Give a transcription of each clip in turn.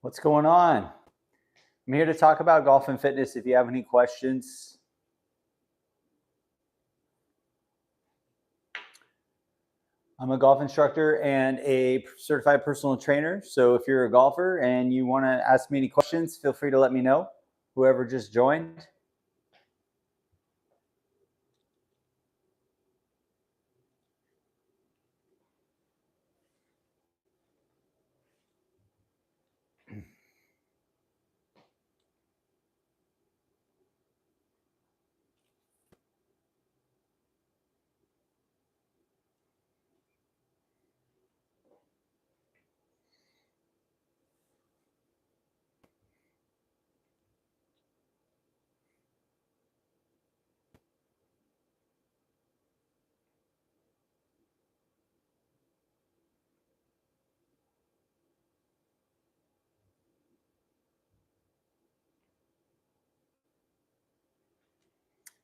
What's going on? I'm here to talk about golf and fitness. If you have any questions, I'm a golf instructor and a certified personal trainer. So if you're a golfer and you want to ask me any questions, feel free to let me know. Whoever just joined.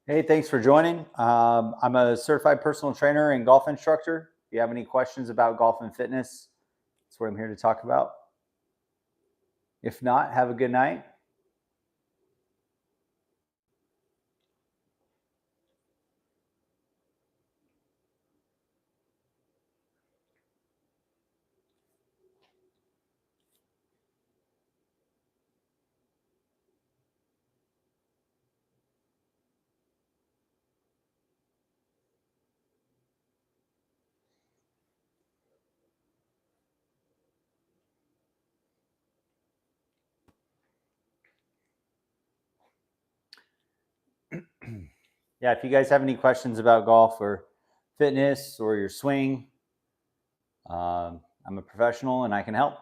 Hey, thanks for joining. I'm a certified personal trainer and golf instructor. If you have any questions about golf and fitness, that's what I'm here to talk about. If not, have a good night. Yeah, if you guys have any questions about golf or fitness or your swing, I'm a professional and I can help.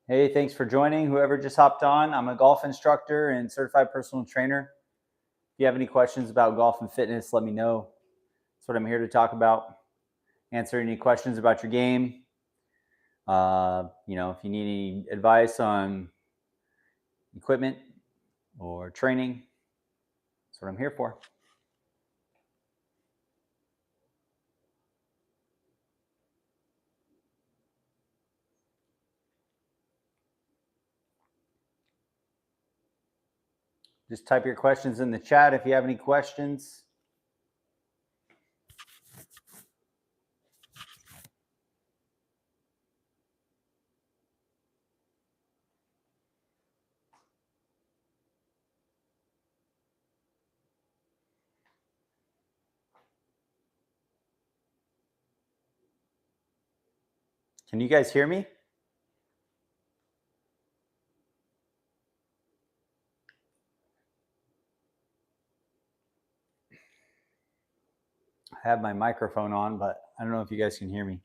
Hey, thanks for joining. Whoever just hopped on, I'm a golf instructor and certified personal trainer. If you have any questions about golf and fitness, let me know. That's what I'm here to talk about. Answer any questions about your game. If you need any advice on equipment or training, that's what I'm here for. Just type your questions in the chat if you have any questions. Can you guys hear me? I have my microphone on, but I don't know if you guys can hear me.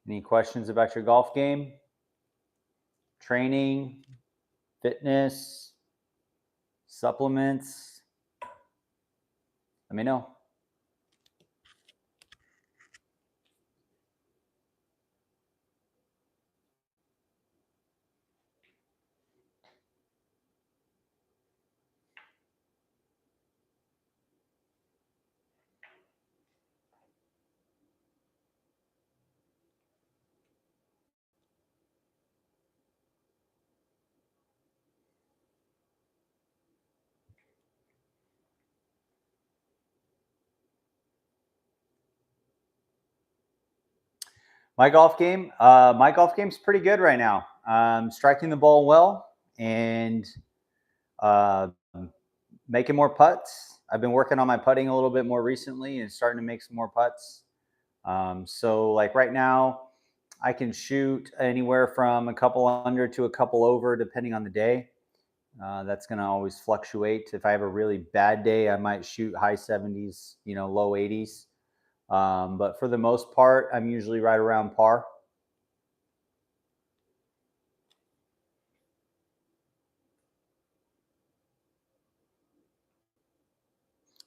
Any questions about your golf game, training, fitness, supplements? Let me know. My golf game's pretty good right now. Striking the ball well and uh, making more putts. I've been working on my putting a little bit more recently and starting to make some more putts. So like right now, I can shoot anywhere from a couple under to a couple over, depending on the day. That's going to always fluctuate. If I have a really bad day, I might shoot high 70s, low 80s. But for the most part, I'm usually right around par.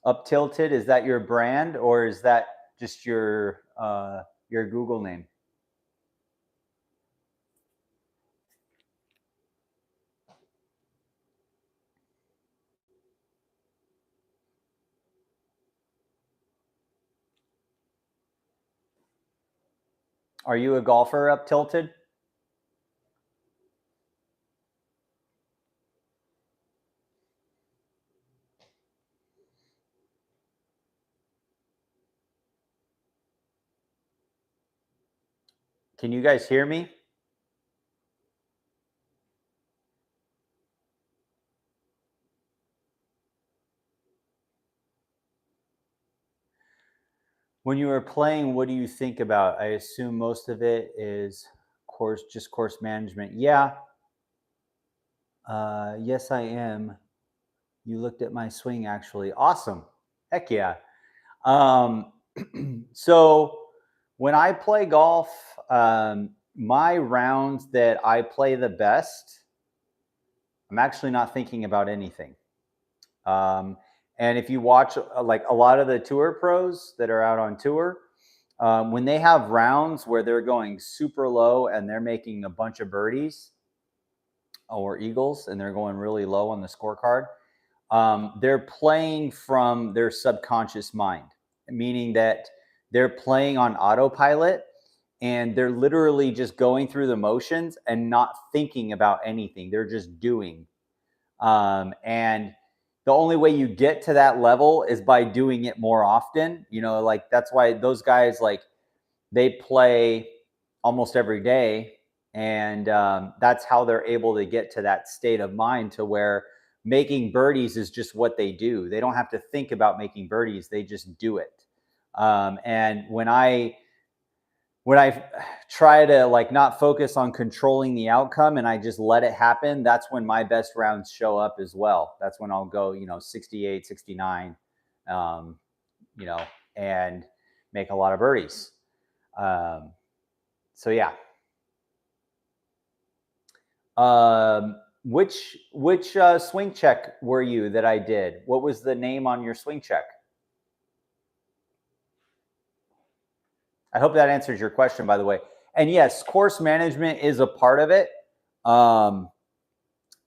Up Tilted, is that your brand or is that just your Google name? Are you a golfer, Up Tilted? Can you guys hear me? When you were playing, what do you think about? I assume most of it is course management. Yeah, yes, I am. You looked at my swing, actually. Awesome. Heck yeah. Um, so when I play golf, my rounds that I play the best, I'm actually not thinking about anything. Um, and if you watch like a lot of the tour pros that are out on tour, when they have rounds where they're going super low and they're making a bunch of birdies or eagles and they're going really low on the scorecard, they're playing from their subconscious mind, meaning that they're playing on autopilot and they're literally just going through the motions and not thinking about anything. They're just doing. And the only way you get to that level is by doing it more often. Like that's why those guys, like, they play almost every day, and that's how they're able to get to that state of mind to where making birdies is just what they do. They don't have to think about making birdies; they just do it. And when I try to like not focus on controlling the outcome and I just let it happen, that's when my best rounds show up as well. That's when I'll go, 68, 69, um, you know, and make a lot of birdies. Um, so yeah. Which swing check were you that I did? What was the name on your swing check? I hope that answers your question, by the way. And yes, course management is a part of it. Um,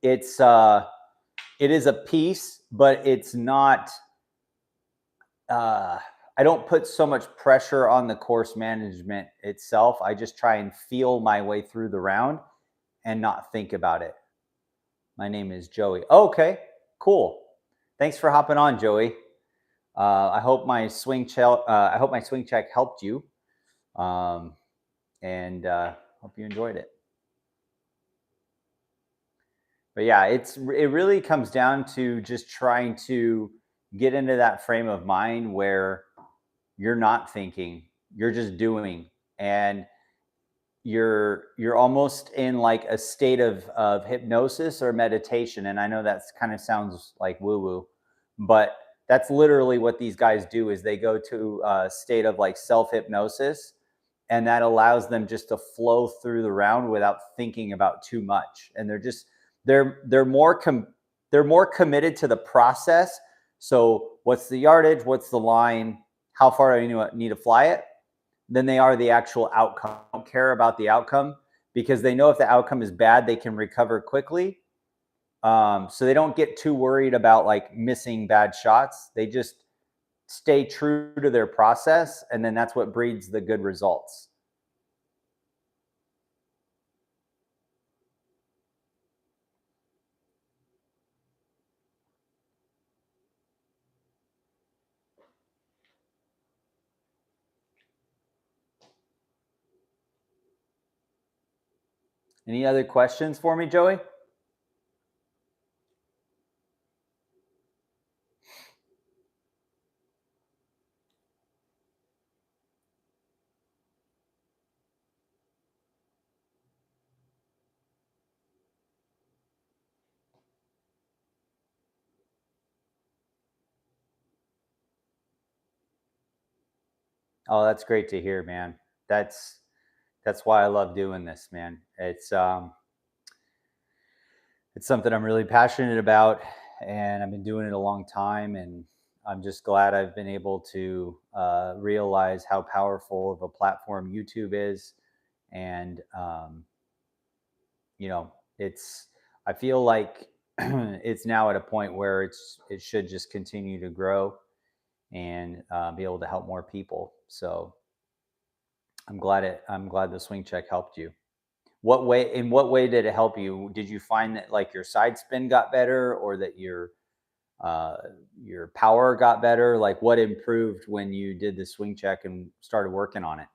it's it is a piece, but it's not. Uh, I don't put so much pressure on the course management itself. I just try and feel my way through the round and not think about it. My name is Joey. Okay, cool. Thanks for hopping on, Joey. I hope my swing check. I hope my swing check helped you, um, and hope you enjoyed it. But yeah, it really comes down to just trying to get into that frame of mind where you're not thinking, you're just doing, and you're almost in like a state of hypnosis or meditation. And I know that's kind of sounds like woo woo, but that's literally what these guys do is they go to a state of like self hypnosis, and that allows them just to flow through the round without thinking about too much. And they're more committed to the process. So what's the yardage, what's the line, how far do you need to fly it, than they are the actual outcome. They don't care about the outcome because they know if the outcome is bad, they can recover quickly. So they don't get too worried about like missing bad shots. They just stay true to their process, and then that's what breeds the good results. Any other questions for me, Joey? Oh, that's great to hear, man. That's that's why I love doing this, man. It's something I'm really passionate about, and I've been doing it a long time. And I'm just glad I've been able to realize how powerful of a platform YouTube is. And, you know, it's, I feel like it's now at a point where it should just continue to grow and be able to help more people. So I'm glad the swing check helped you. In what way did it help you? Did you find that like your side spin got better, or that uh, your power got better? Like what improved when you did the swing check and started working on it?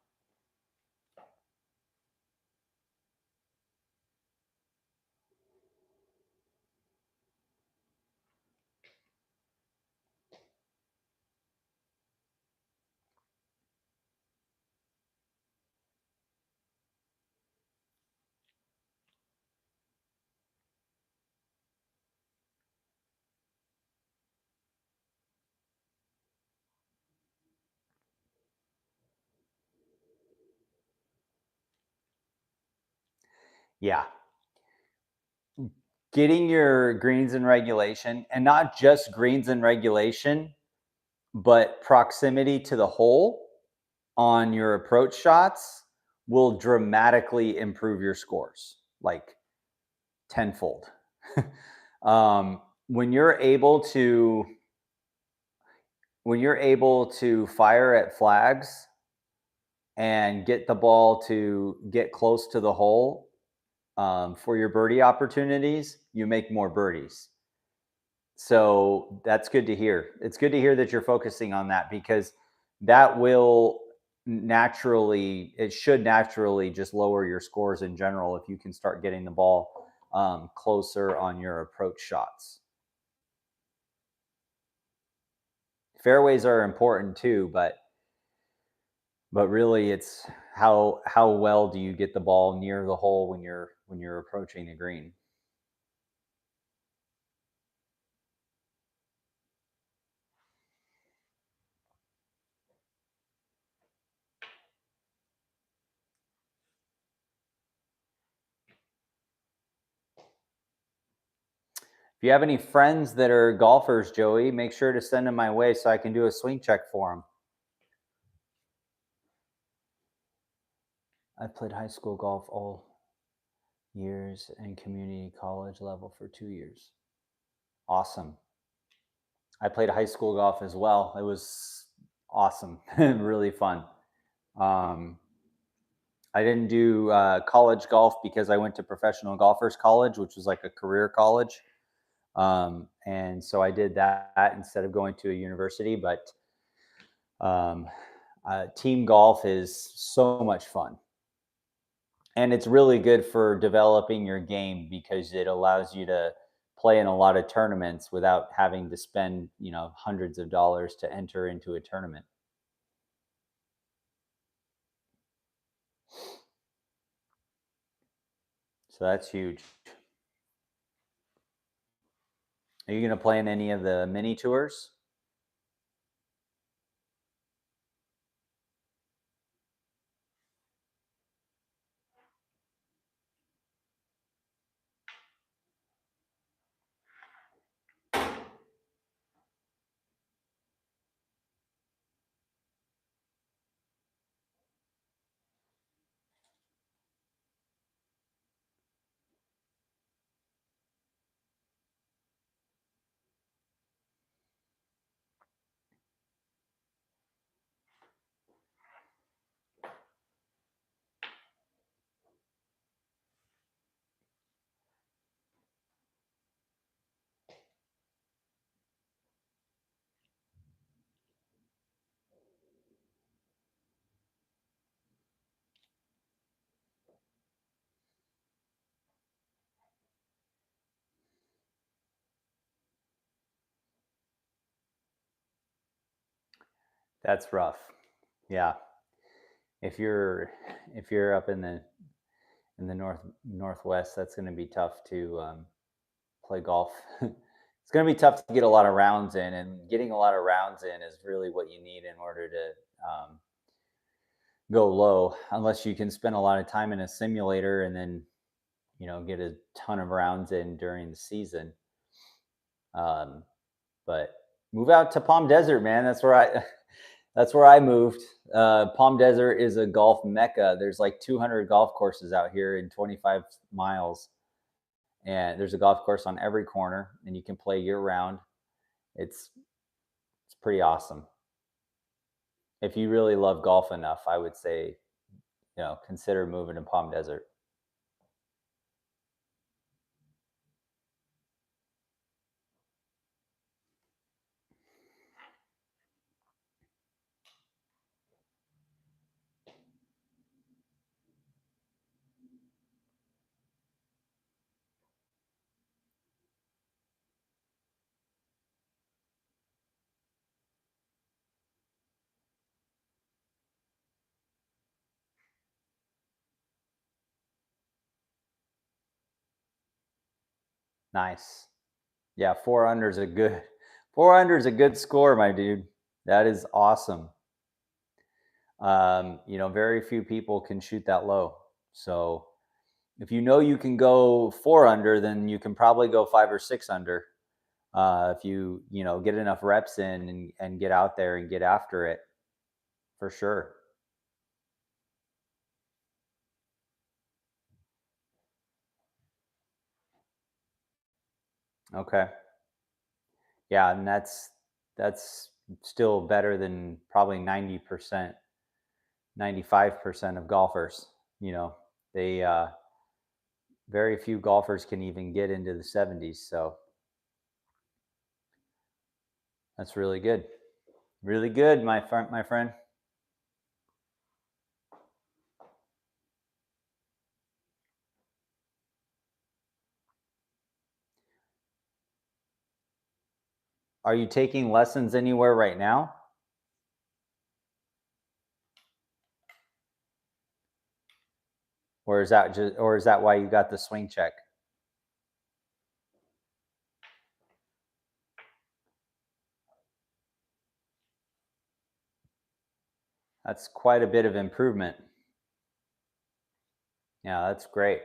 Yeah. Getting your greens in regulation, and not just greens in regulation, but proximity to the hole on your approach shots will dramatically improve your scores, like tenfold. When you're able to fire at flags and get the ball to get close to the hole, for your birdie opportunities, you make more birdies. So that's good to hear. It's good to hear that you're focusing on that, because that will it should naturally just lower your scores in general if you can start getting the ball closer on your approach shots. Fairways are important too, but really it's how well do you get the ball near the hole when you're approaching the green. If you have any friends that are golfers, Joey, make sure to send them my way so I can do a swing check for them. I've played high school golf all years and community college level for 2 years. Awesome. I played high school golf as well. It was awesome, really fun. Um, I didn't do college golf because I went to professional golfers college, which was like a career college. And so I did that instead of going to a university. But um, team golf is so much fun. And it's really good for developing your game because it allows you to play in a lot of tournaments without having to spend, hundreds of dollars to enter into a tournament. So that's huge. Are you going to play in any of the mini tours? That's rough. Yeah. If you're up in the northwest, that's going to be tough to play golf. It's going to be tough to get a lot of rounds in, and getting a lot of rounds in is really what you need in order to go low. Unless you can spend a lot of time in a simulator and then get a ton of rounds in during the season. Um, but Move out to Palm Desert, man. That's where I that's where I moved. Palm Desert is a golf mecca. There's like 200 golf courses out here in 25 miles, and there's a golf course on every corner, and you can play year round. It's it's pretty awesome. If you really love golf enough, I would say, consider moving to Palm Desert. Nice. Yeah, 4 under is a good 4 under is a good score, my dude. That is awesome. Very few people can shoot that low. So if you know you can go 4 under, then you can probably go 5 or 6 under. If you get enough reps in and get out there and get after it, for sure. Okay. Yeah, and that's still better than probably 90%, 95% of golfers. You know, they very few golfers can even get into the 70s. So that's really good. Really good, my friend. Are you taking lessons anywhere right now? Or is that why you got the swing check? That's quite a bit of improvement. Yeah, that's great.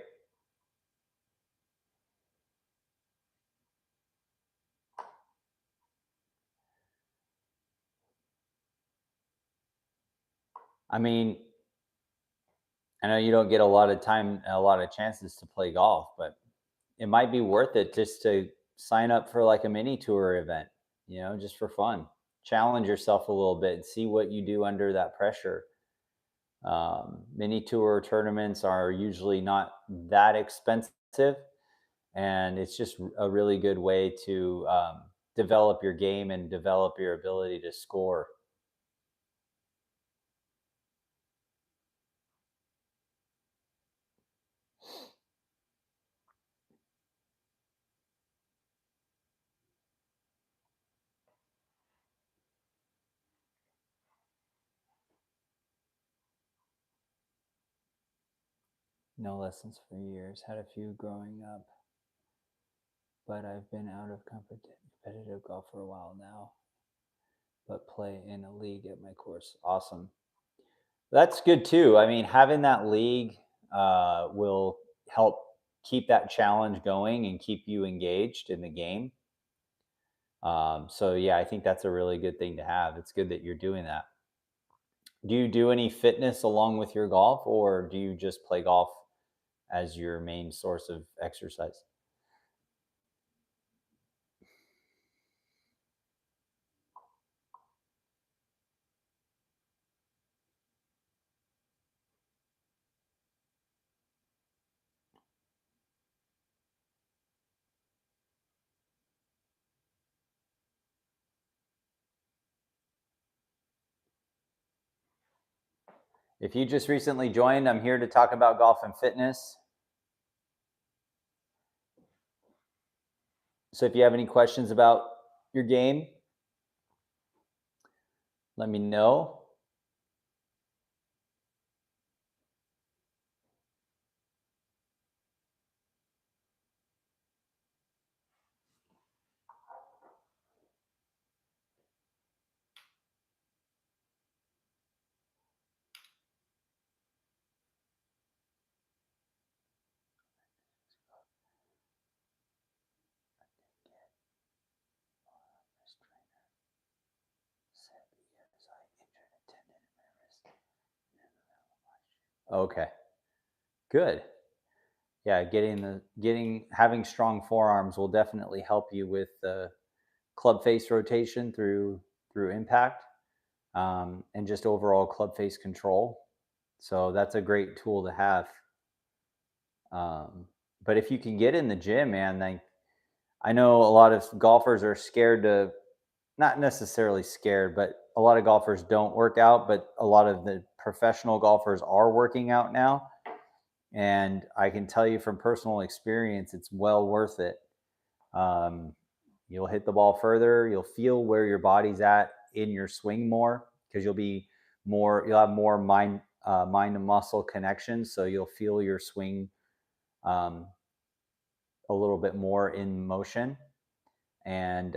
I mean, I know you don't get a lot of time, a lot of chances to play golf, but it might be worth it just to sign up for like a mini tour event, just for fun. Challenge yourself a little bit and see what you do under that pressure. Mini tour tournaments are usually not that expensive, and it's just a really good way to develop your game and develop your ability to score. No lessons for years. Had a few growing up, but I've been out of competitive golf for a while now. But play in a league at my course. Awesome. That's good too. I mean, having that league will help keep that challenge going and keep you engaged in the game. So yeah, I think that's a really good thing to have. It's good that you're doing that. Do you do any fitness along with your golf, or do you just play golf as your main source of exercise? If you just recently joined, I'm here to talk about golf and fitness. So if you have any questions about your game, let me know. Okay, good. Yeah, having strong forearms will definitely help you with the club face rotation through impact, and just overall club face control. So that's a great tool to have. Um, but if you can get in the gym, man, like I know a lot of golfers are scared to, not necessarily scared, but a lot of golfers don't work out, but a lot of the professional golfers are working out now. And I can tell you from personal experience, it's well worth it. Um, you'll hit the ball further. You'll feel where your body's at in your swing more because you'll have more mind and muscle connections. So you'll feel your swing um, a little bit more in motion. And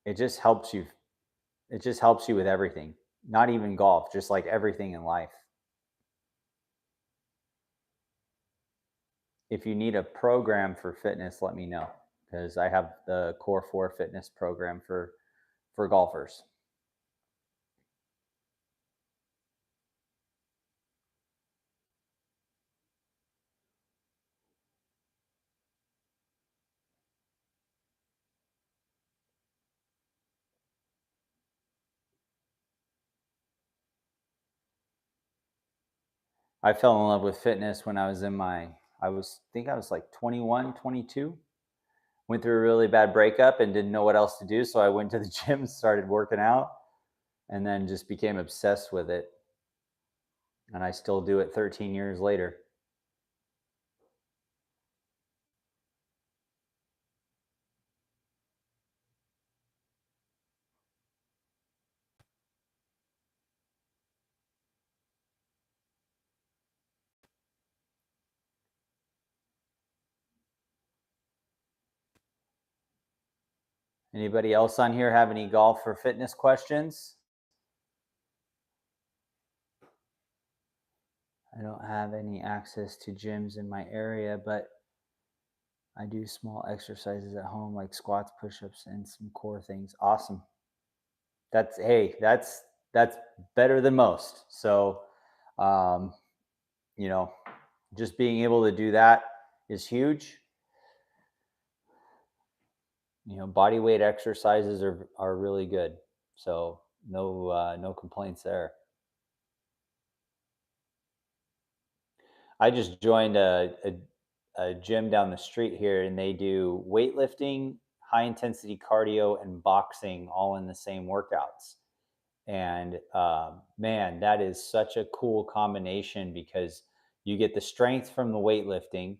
it just helps you. It just helps you with everything, not even golf, just like everything in life. If you need a program for fitness, let me know because I have the Core 4 fitness program for golfers. I fell in love with fitness when I was in my I was think I was like 21, 22. Went through a really bad breakup and didn't know what else to do, so I went to the gym, started working out, and then just became obsessed with it. And I still do it 13 years later. Anybody else on here have any golf or fitness questions? I don't have any access to gyms in my area, but I do small exercises at home like squats, push-ups, and some core things. Awesome. That's better than most. So, um, you know, just being able to do that is huge. Body weight exercises are really good. So no complaints there. I just joined a gym down the street here, and they do weightlifting, high intensity cardio, and boxing all in the same workouts. And man, that is such a cool combination because you get the strength from the weightlifting,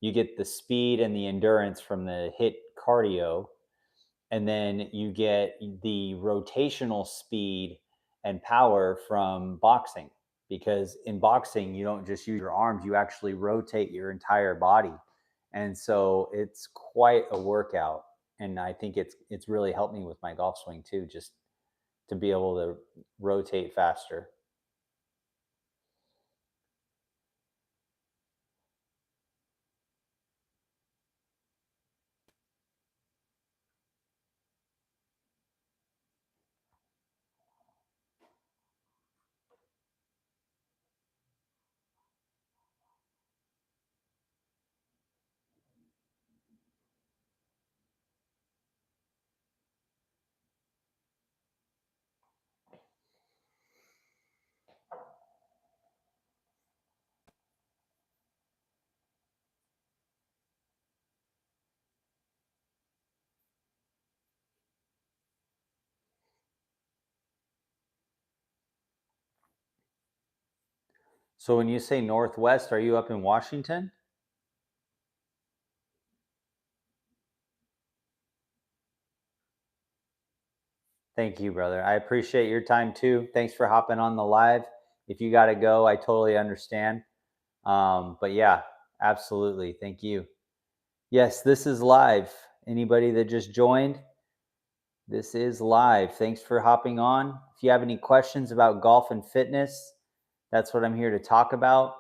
you get the speed and the endurance from the hit cardio, and then you get the rotational speed and power from boxing, because in boxing you don't just use your arms, you actually rotate your entire body. And so it's quite a workout, and I think it's really helped me with my golf swing too, just to be able to rotate faster. So when you say Northwest, are you up in Washington? Thank you, brother. I appreciate your time too. Thanks for hopping on the live. If you got to go, I totally understand. But yeah, absolutely. Thank you. Yes, this is live. Anybody that just joined, this is live. Thanks for hopping on. If you have any questions about golf and fitness, that's what I'm here to talk about.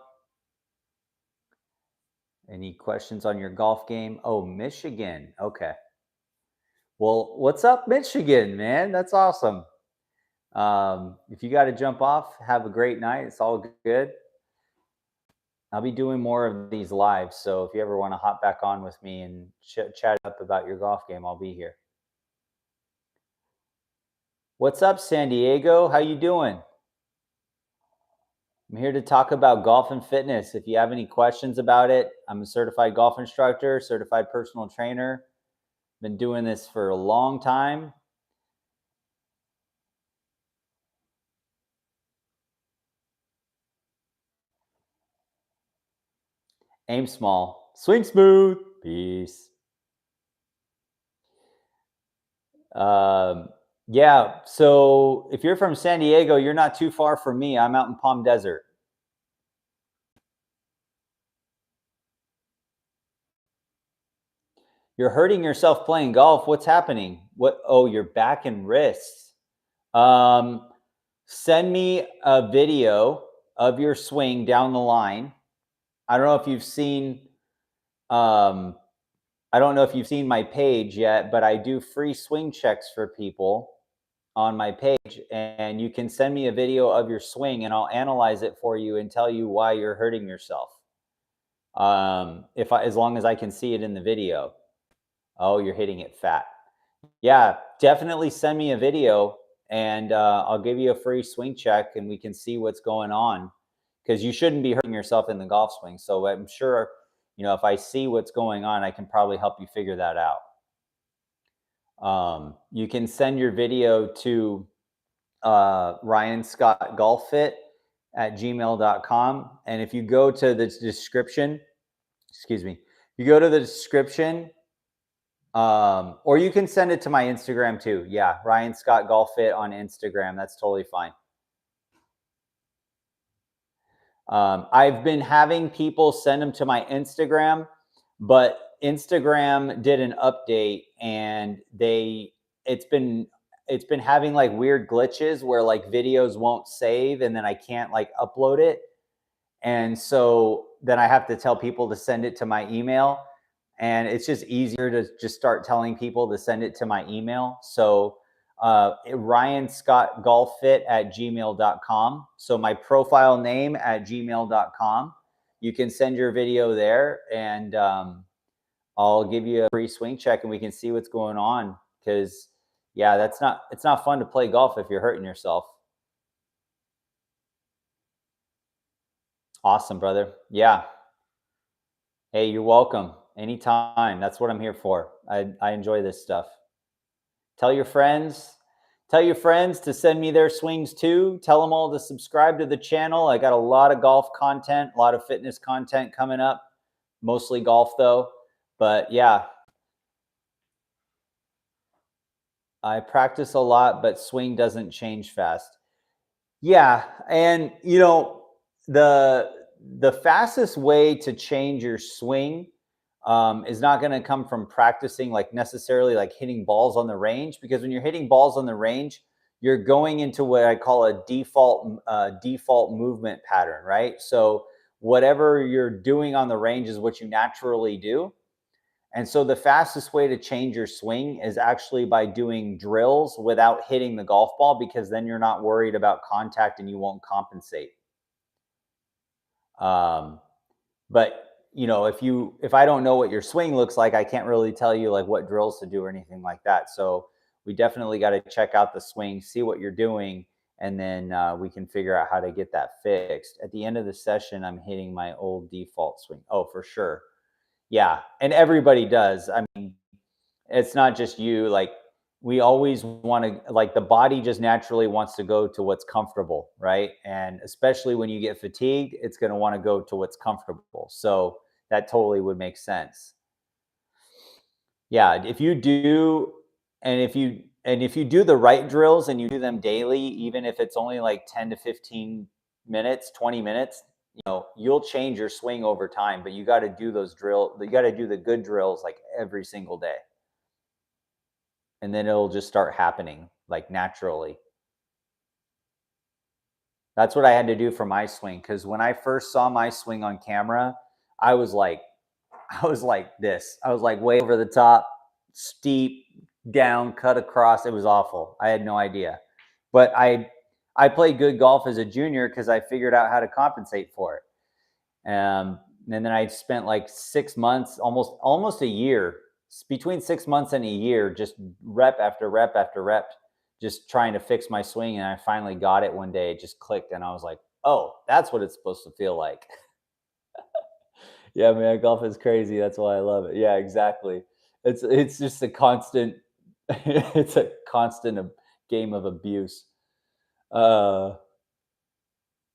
Any questions on your golf game? Oh, Michigan. Okay. Well, what's up, Michigan, man? That's awesome. If you got to jump off, have a great night. It's all good. I'll be doing more of these lives. So if you ever want to hop back on with me and chat up about your golf game, I'll be here. What's up, San Diego? How you doing? I'm here to talk about golf and fitness. If you have any questions about it, I'm a certified golf instructor, certified personal trainer. Been doing this for a long time. Aim small, swing smooth. Peace. Yeah. So if you're from San Diego, you're not too far from me. I'm out in Palm Desert. You're hurting yourself playing golf. What's happening? What? Oh, your back and wrists. Um, Send me a video of your swing down the line. I don't know if you've seen. Um, I don't know if you've seen my page yet, but I do free swing checks for people on my page, and you can send me a video of your swing, and I'll analyze it for you and tell you why you're hurting yourself. As long as I can see it in the video. Oh, you're hitting it fat. Yeah, definitely send me a video and I'll give you a free swing check and we can see what's going on because you shouldn't be hurting yourself in the golf swing. So I'm sure, if I see what's going on, I can probably help you figure that out. You can send your video to Ryanscottgolfit at gmail.com. And if you go to the description, you go to the description, or you can send it to my Instagram too. Yeah, Ryanscottgolfit on Instagram. That's totally fine. I've been having people send them to my Instagram, but Instagram did an update and it's been having like weird glitches where like videos won't save and then I can't like upload it. And so then I have to tell people to send it to my email. And it's just easier to just start telling people to send it to my email. So Ryanscottgolfit at gmail.com. So my profile name at gmail.com. You can send your video there and I'll give you a free swing check and we can see what's going on. Because yeah, it's not fun to play golf if you're hurting yourself. Awesome, brother. Yeah. Hey, you're welcome. Anytime. That's what I'm here for. I enjoy this stuff. Tell your friends. Tell your friends to send me their swings too. Tell them all to subscribe to the channel. I got a lot of golf content, a lot of fitness content coming up. Mostly golf though. But yeah, I practice a lot, but swing doesn't change fast. Yeah, and the fastest way to change your swing is not going to come from practicing like necessarily like hitting balls on the range, because when you're hitting balls on the range, you're going into what I call a default movement pattern, right? So whatever you're doing on the range is what you naturally do. And so the fastest way to change your swing is actually by doing drills without hitting the golf ball, because then you're not worried about contact and you won't compensate. But if I don't know what your swing looks like, I can't really tell you like what drills to do or anything like that. So we definitely got to check out the swing, see what you're doing, and then we can figure out how to get that fixed. At the end of the session, I'm hitting my old default swing. Oh, for sure. Yeah, and everybody does. I mean, it's not just you. Like we always want to, like the body just naturally wants to go to what's comfortable, right? And especially when you get fatigued, it's going to want to go to what's comfortable. So that totally would make sense. Yeah, if you do, and if you do the right drills and you do them daily, even if it's only like 10 to 15 minutes, 20 minutes, you'll change your swing over time. But you got to do those drills. You got to do the good drills like every single day, and then it'll just start happening like naturally. That's what I had to do for my swing, because when I first saw my swing on camera, I was like, this. I was like way over the top, steep, down, cut across. It was awful. I had no idea. But I played good golf as a junior because I figured out how to compensate for it. And then I spent like 6 months, almost a year, between 6 months and a year, just rep after rep after rep, just trying to fix my swing. And I finally got it one day. It just clicked, and I was like, "Oh, that's what it's supposed to feel like." Yeah, man, golf is crazy. That's why I love it. Yeah, exactly. It's just a constant. It's a constant game of abuse. Uh,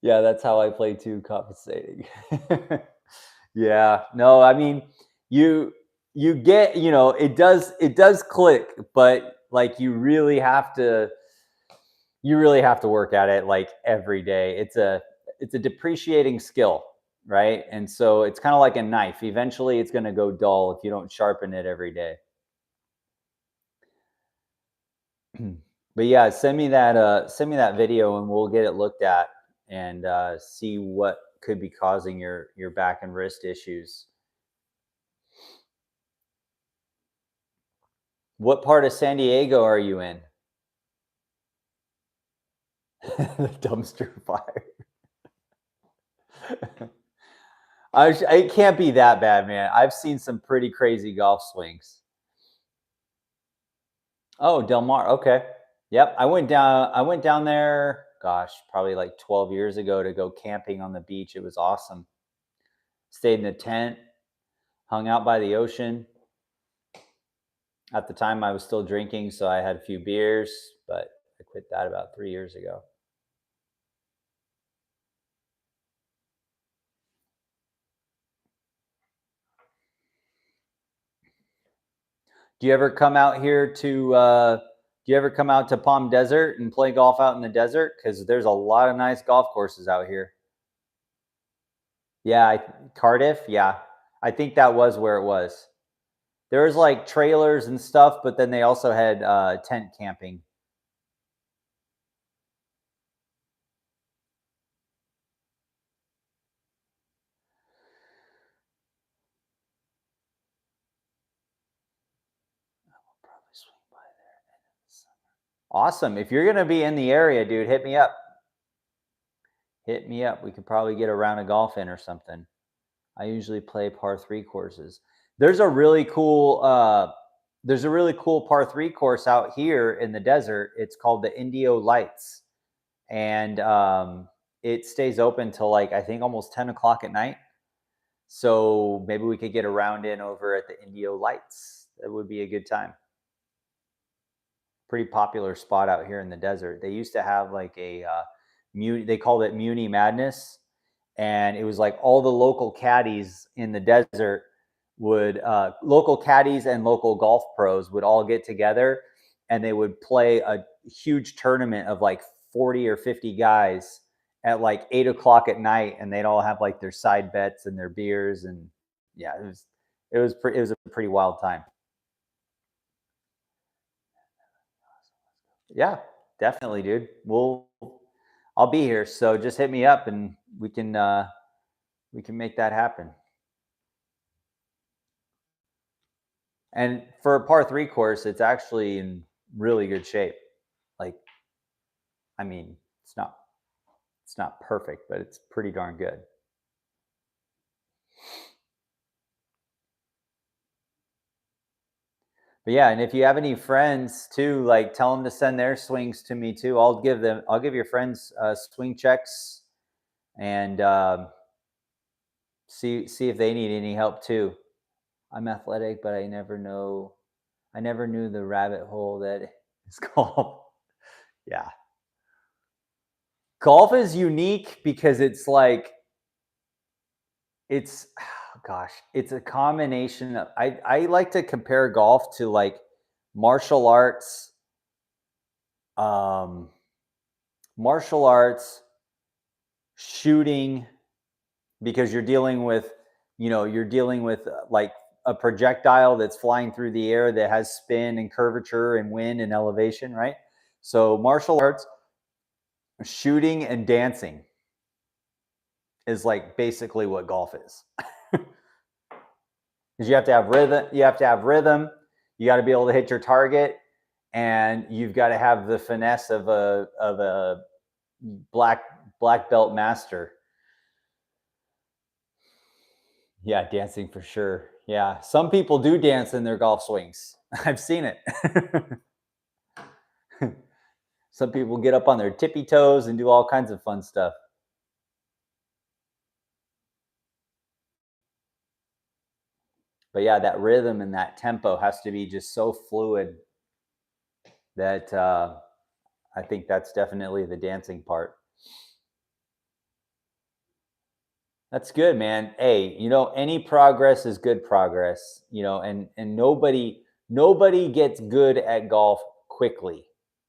yeah, that's how I play too, compensating. Yeah, no, I mean, you you get, it does click, but like you really have to work at it like every day. It's a depreciating skill, right? And so it's kind of like a knife. Eventually it's going to go dull if you don't sharpen it every day. But yeah, send me that video and we'll get it looked at and see what could be causing your back and wrist issues. What part of San Diego are you in? The dumpster fire. It can't be that bad, man. I've seen some pretty crazy golf swings. Oh, Del Mar. Okay. Yep. I went down there, gosh, probably like 12 years ago to go camping on the beach. It was awesome. Stayed in a tent, hung out by the ocean. At the time I was still drinking, so I had a few beers, but I quit that about 3 years ago. Do you ever come out here to do you ever come out to Palm Desert and play golf out in the desert? Because there's a lot of nice golf courses out here. Yeah, Cardiff. Yeah, I think that was where it was. There was like trailers and stuff, but then they also had tent camping. Probably swing by there. Awesome. If you're gonna be in the area, dude, hit me up. Hit me up. We could probably get a round of golf in or something. I usually play par 3 courses. There's a really cool par 3 course out here in the desert. It's called the Indio Lights, and it stays open till like I think almost 10 o'clock at night. So maybe we could get a round in over at the Indio Lights. That would be a good time. Pretty popular spot out here in the desert. They used to have like they called it Muni Madness, and it was like all the local caddies in the desert would local caddies and local golf pros would all get together, and they would play a huge tournament of like 40 or 50 guys at like 8 o'clock at night, and they'd all have like their side bets and their beers, and yeah, it was a pretty wild time. Yeah, definitely, dude. I'll be here, so just hit me up and we can make that happen. And for a par 3 course, it's actually in really good shape. Like, I mean, it's not perfect, but it's pretty darn good. But yeah, and if you have any friends too, like tell them to send their swings to me too. I'll give your friends swing checks and see if they need any help too. I'm athletic, but I never knew the rabbit hole that is golf. Yeah. Golf is unique because it's like it's gosh, it's a combination of I like to compare golf to like martial arts, um martial arts, shooting, because you're dealing with like a projectile that's flying through the air that has spin and curvature and wind and elevation, right? So martial arts, shooting and dancing is like basically what golf is. Because you have to have rhythm, you got to be able to hit your target, and you've got to have the finesse of a black belt master. Yeah, dancing for sure. Yeah, some people do dance in their golf swings. I've seen it. Some people get up on their tippy toes and do all kinds of fun stuff. But yeah, that rhythm and that tempo has to be just so fluid that I think that's definitely the dancing part. That's good, man. Hey, any progress is good progress, and nobody gets good at golf quickly.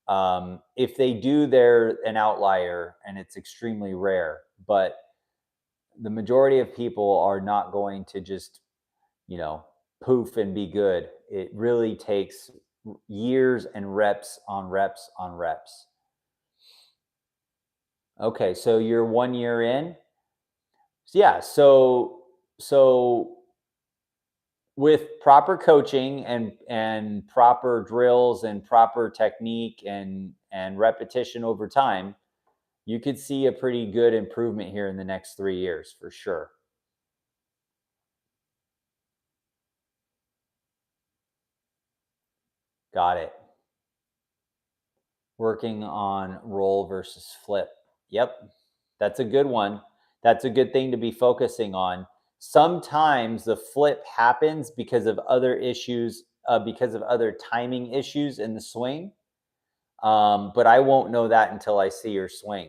If they do, they're an outlier and it's extremely rare. But the majority of people are not going to just, you know, poof and be good. It really takes years and reps on reps on reps. Okay, so you're 1 year in. Yeah, so with proper coaching and proper drills and proper technique and repetition over time, you could see a pretty good improvement here in the next 3 years for sure. Got it. Working on roll versus flip. Yep. That's a good one. That's a good thing to be focusing on. Sometimes the flip happens because of other issues, because of other timing issues in the swing. But I won't know that until I see your swing.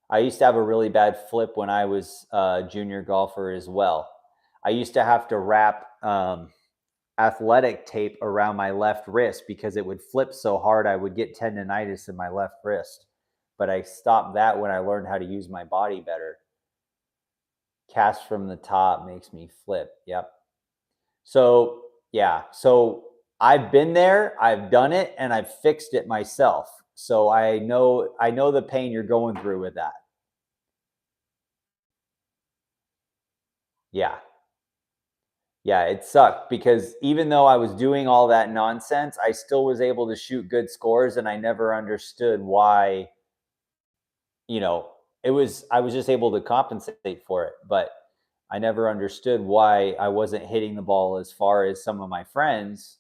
I used to have a really bad flip when I was a junior golfer as well. I used to have to wrap athletic tape around my left wrist because it would flip so hard I would get tendonitis in my left wrist. But I stopped that when I learned how to use my body better. Cast from the top makes me flip. Yep. So, yeah. So I've been there, I've done it, and I've fixed it myself. So I know the pain you're going through with that. Yeah. Yeah, it sucked because even though I was doing all that nonsense, I still was able to shoot good scores and I never understood why, you know, I was just able to compensate for it, but I never understood why I wasn't hitting the ball as far as some of my friends.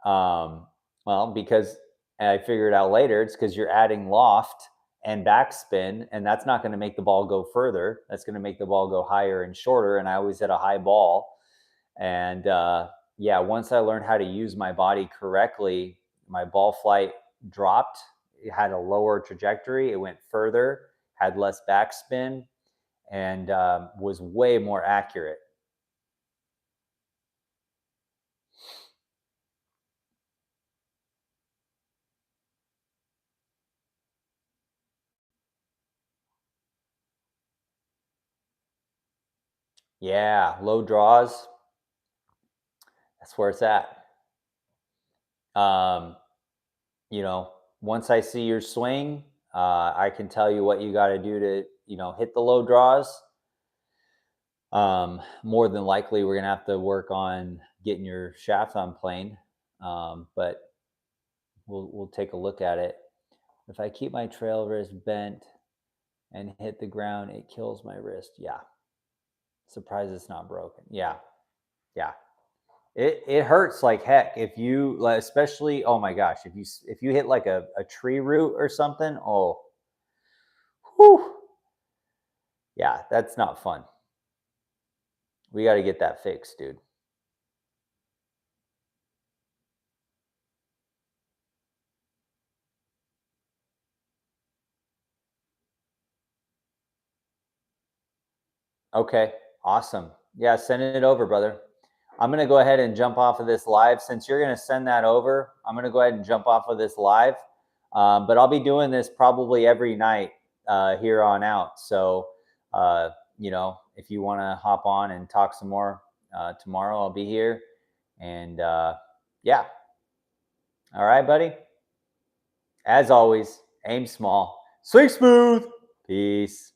Um, well, because I figured out later it's because you're adding loft and backspin, and that's not going to make the ball go further. That's going to make the ball go higher and shorter. And I always hit a high ball. And yeah, once I learned how to use my body correctly, my ball flight dropped. It had a lower trajectory. It went further, had less backspin, and was way more accurate. Yeah, low draws. That's where it's at. Um, you know, once I see your swing, I can tell you what you got to do to, hit the low draws. More than likely, we're gonna have to work on getting your shaft on plane, but we'll take a look at it. If I keep my trail wrist bent and hit the ground, it kills my wrist. Yeah, surprised it's not broken. Yeah, yeah. It hurts like heck if you like, especially. Oh my gosh, if you hit like a tree root or something. Oh, whew, yeah, that's not fun. We got to get that fixed, dude. Okay, awesome. Yeah, send it over, brother. I'm going to go ahead and jump off of this live. Since you're going to send that over, I'm going to go ahead and jump off of this live. But I'll be doing this probably every night here on out. So, if you want to hop on and talk some more tomorrow, I'll be here. And yeah. All right, buddy. As always, aim small, swing smooth. Peace.